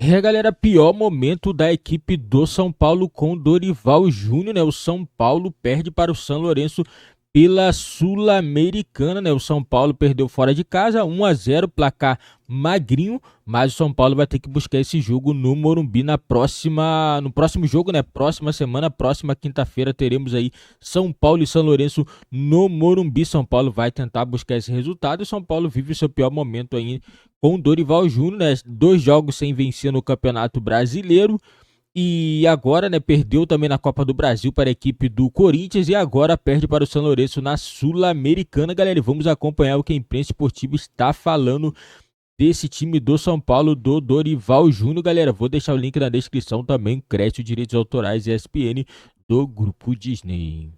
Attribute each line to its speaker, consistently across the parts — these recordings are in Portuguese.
Speaker 1: Galera, pior momento da equipe do São Paulo com Dorival Júnior, né? O São Paulo perde para o São Lourenço pela Sul-Americana, né? O São Paulo perdeu fora de casa, 1-0, placar magrinho, mas o São Paulo vai ter que buscar esse jogo no Morumbi no próximo jogo, né? Próxima semana, próxima quinta-feira, teremos aí São Paulo e São Lourenço no Morumbi. São Paulo vai tentar buscar esse resultado e o São Paulo vive o seu pior momento aí com o Dorival Júnior, né? 2 jogos sem vencer no Campeonato Brasileiro. E agora, né, perdeu também na Copa do Brasil para a equipe do Corinthians e agora perde para o São Lourenço na Sul-Americana, galera. E vamos acompanhar o que a imprensa esportiva está falando desse time do São Paulo, do Dorival Júnior, galera. Vou deixar o link na descrição também, crédito, direitos autorais ESPN do Grupo Disney.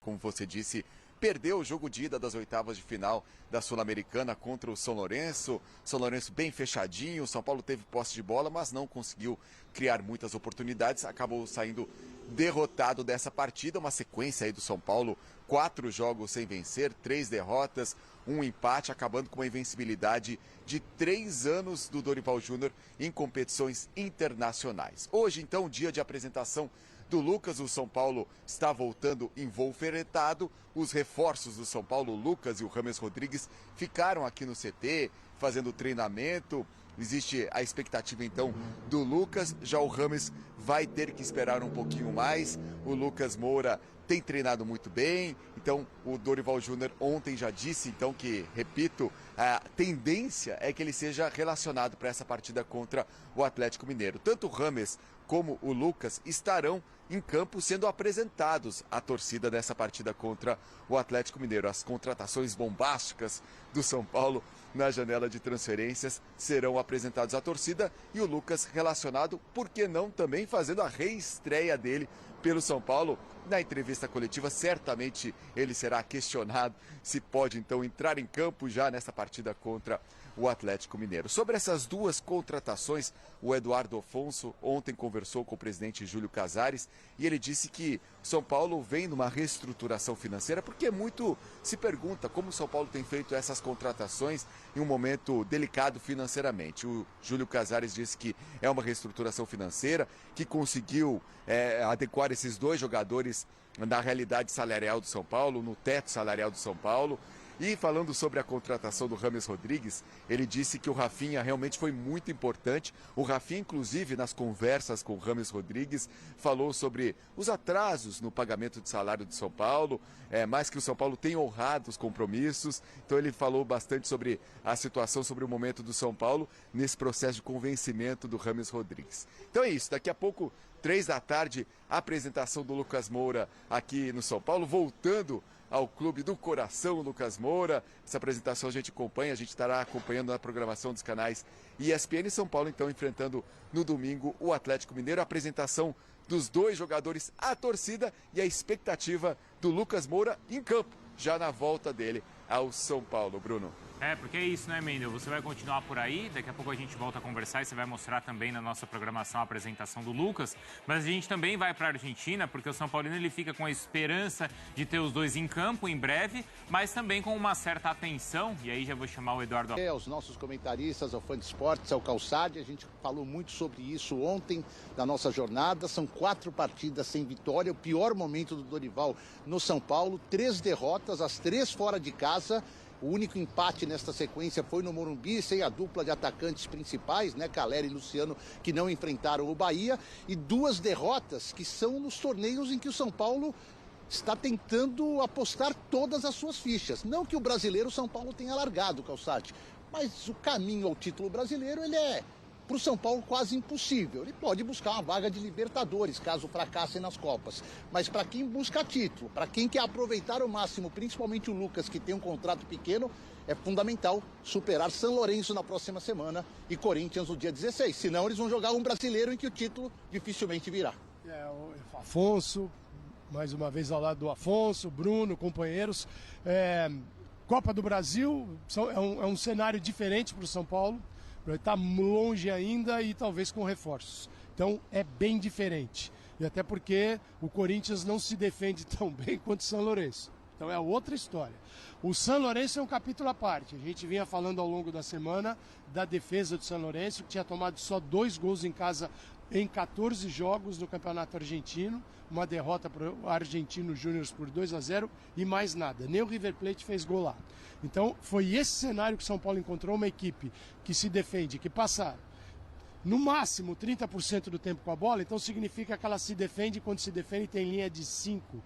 Speaker 2: Como você disse, perdeu o jogo de ida das oitavas de final da Sul-Americana contra o São Lourenço. São Lourenço bem fechadinho, o São Paulo teve posse de bola, mas não conseguiu criar muitas oportunidades. Acabou saindo derrotado dessa partida, uma sequência aí do São Paulo, 4 jogos sem vencer, 3 derrotas, 1 empate, acabando com uma invencibilidade de 3 anos do Dorival Júnior em competições internacionais. Hoje, então, dia de apresentação do Lucas, o São Paulo está voltando em voo fretado. Os reforços do São Paulo, o Lucas e o Rames Rodrigues, ficaram aqui no CT fazendo treinamento. Existe a expectativa então do Lucas, já o Rames vai ter que esperar um pouquinho mais. O Lucas Moura tem treinado muito bem, então o Dorival Júnior ontem já disse então que, repito, a tendência é que ele seja relacionado para essa partida contra o Atlético Mineiro. Tanto o Rames como o Lucas estarão em campo sendo apresentados à torcida dessa partida contra o Atlético Mineiro. As contratações bombásticas do São Paulo na janela de transferências serão apresentados à torcida e o Lucas relacionado, por que não também fazendo a reestreia dele pelo São Paulo. Na entrevista coletiva, certamente ele será questionado se pode então entrar em campo já nessa partida contra o Atlético Mineiro. Sobre essas duas contratações, o Eduardo Afonso ontem conversou com o presidente Júlio Casares e ele disse que São Paulo vem numa reestruturação financeira, porque muito se pergunta como o São Paulo tem feito essas contratações em um momento delicado financeiramente. O Júlio Casares disse que é uma reestruturação financeira, que conseguiu adequar esses 2 jogadores na realidade salarial do São Paulo, no teto salarial do São Paulo. E falando sobre a contratação do Rames Rodrigues, ele disse que o Rafinha realmente foi muito importante. O Rafinha, inclusive, nas conversas com o Rames Rodrigues, falou sobre os atrasos no pagamento de salário do São Paulo, mas que o São Paulo tem honrado os compromissos. Então ele falou bastante sobre a situação, sobre o momento do São Paulo nesse processo de convencimento do Rames Rodrigues. Então é isso, daqui a pouco, 3 da tarde, a apresentação do Lucas Moura aqui no São Paulo, voltando ao Clube do Coração, Lucas Moura. Essa apresentação a gente acompanha, a gente estará acompanhando na programação dos canais ESPN e São Paulo, então, enfrentando no domingo o Atlético Mineiro. A apresentação dos 2 jogadores, a torcida e a expectativa do Lucas Moura em campo, já na volta dele ao São Paulo, Bruno.
Speaker 3: Porque é isso, né, Mendel? Você vai continuar por aí, daqui a pouco a gente volta a conversar e você vai mostrar também na nossa programação a apresentação do Lucas, mas a gente também vai para a Argentina, porque o São Paulino ele fica com a esperança de ter os 2 em campo em breve, mas também com uma certa atenção, e aí já vou chamar o Eduardo.
Speaker 4: Aos nossos comentaristas, ao Fã de Esportes, ao Calçade, a gente falou muito sobre isso ontem na nossa jornada. São 4 partidas sem vitória, o pior momento do Dorival no São Paulo, 3 derrotas, as 3 fora de casa. O único empate nesta sequência foi no Morumbi, sem a dupla de atacantes principais, né, Calera e Luciano, que não enfrentaram o Bahia, e 2 derrotas que são nos torneios em que o São Paulo está tentando apostar todas as suas fichas. Não que o brasileiro São Paulo tenha largado, Calçade, mas o caminho ao título brasileiro ele é, para o São Paulo, quase impossível. Ele pode buscar uma vaga de Libertadores, caso fracasse nas Copas. Mas para quem busca título, para quem quer aproveitar o máximo, principalmente o Lucas, que tem um contrato pequeno, é fundamental superar São Lourenço na próxima semana e Corinthians no dia 16. Senão eles vão jogar um brasileiro em que o título dificilmente virá.
Speaker 5: O Afonso, mais uma vez ao lado do Afonso, Bruno, companheiros. Copa do Brasil é um cenário diferente para o São Paulo. Está longe ainda e talvez com reforços. Então é bem diferente. E até porque o Corinthians não se defende tão bem quanto o São Lourenço. Então é outra história. O São Lourenço é um capítulo à parte. A gente vinha falando ao longo da semana da defesa do São Lourenço, que tinha tomado só 2 gols em casa em 14 jogos no Campeonato Argentino, uma derrota para o Argentino Júnior por 2-0 e mais nada. Nem o River Plate fez gol lá. Então foi esse cenário que o São Paulo encontrou, uma equipe que se defende, que passa no máximo 30% do tempo com a bola, então significa que ela se defende, quando se defende tem linha de 5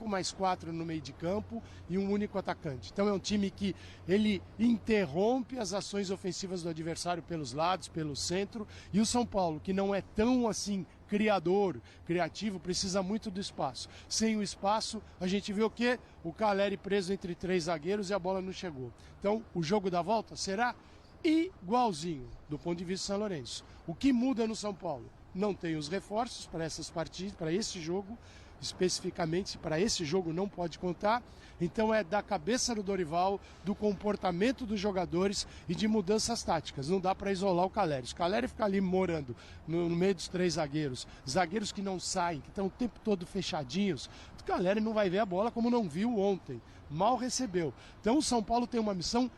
Speaker 5: mais 4 no meio de campo e um único atacante. Então é um time que ele interrompe as ações ofensivas do adversário pelos lados, pelo centro, e o São Paulo, que não é tão assim criativo, precisa muito do espaço. Sem o espaço, a gente vê o quê? O Caleri preso entre 3 zagueiros e a bola não chegou. Então, o jogo da volta será igualzinho do ponto de vista do São Lourenço. O que muda no São Paulo? Não tem os reforços para essas partidas, para esse jogo, especificamente para esse jogo não pode contar. Então é da cabeça do Dorival, do comportamento dos jogadores e de mudanças táticas. Não dá para isolar o Caleri. Se o Caleri ficar ali morando no meio dos 3 zagueiros, zagueiros que não saem, que estão o tempo todo fechadinhos, o Caleri não vai ver a bola como não viu ontem. Mal recebeu. Então o São Paulo tem uma missão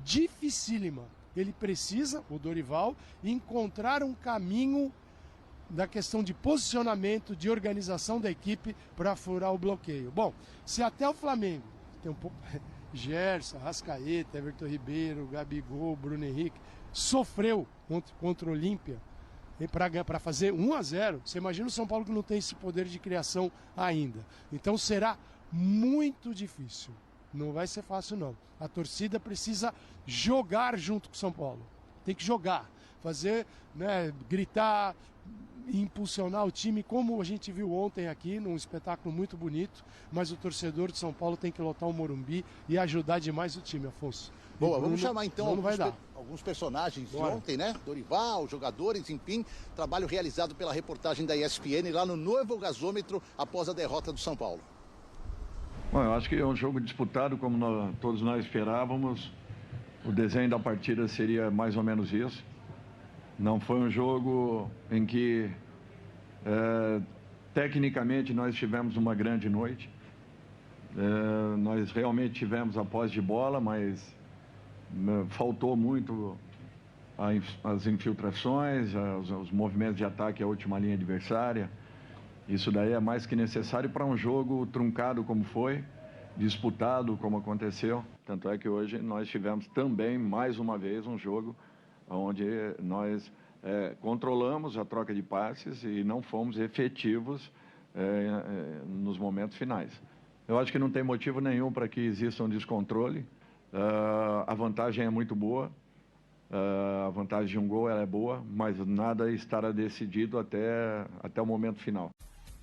Speaker 5: dificílima. Ele precisa, o Dorival, encontrar um caminho da questão de posicionamento, de organização da equipe para furar o bloqueio. Bom, se até o Flamengo tem um pouco... Gerson, Arrascaeta, Everton Ribeiro, Gabigol, Bruno Henrique, sofreu contra o Olímpia para fazer 1-0, você imagina o São Paulo que não tem esse poder de criação ainda. Então será muito difícil. Não vai ser fácil, não. A torcida precisa jogar junto com o São Paulo. Tem que jogar, fazer, né, gritar, impulsionar o time, como a gente viu ontem aqui, num espetáculo muito bonito, mas o torcedor de São Paulo tem que lotar o Morumbi e ajudar demais o time, Afonso.
Speaker 4: Boa, vamos chamar então
Speaker 5: alguns
Speaker 4: personagens de ontem, né? Dorival, jogadores, enfim, trabalho realizado pela reportagem da ESPN lá no novo gasômetro após a derrota do São Paulo.
Speaker 6: Bom, eu acho que é um jogo disputado como todos nós esperávamos. O desenho da partida seria mais ou menos isso. Não foi um jogo em que, tecnicamente, nós tivemos uma grande noite. Nós realmente tivemos a posse de bola, mas faltou muito as infiltrações, os movimentos de ataque à última linha adversária. Isso daí é mais que necessário para um jogo truncado como foi, disputado como aconteceu. Tanto é que hoje nós tivemos também, mais uma vez, um jogo onde nós controlamos a troca de passes e não fomos efetivos nos momentos finais. Eu acho que não tem motivo nenhum para que exista um descontrole. A vantagem é muito boa. A vantagem de um gol ela é boa, mas nada estará decidido até o momento final.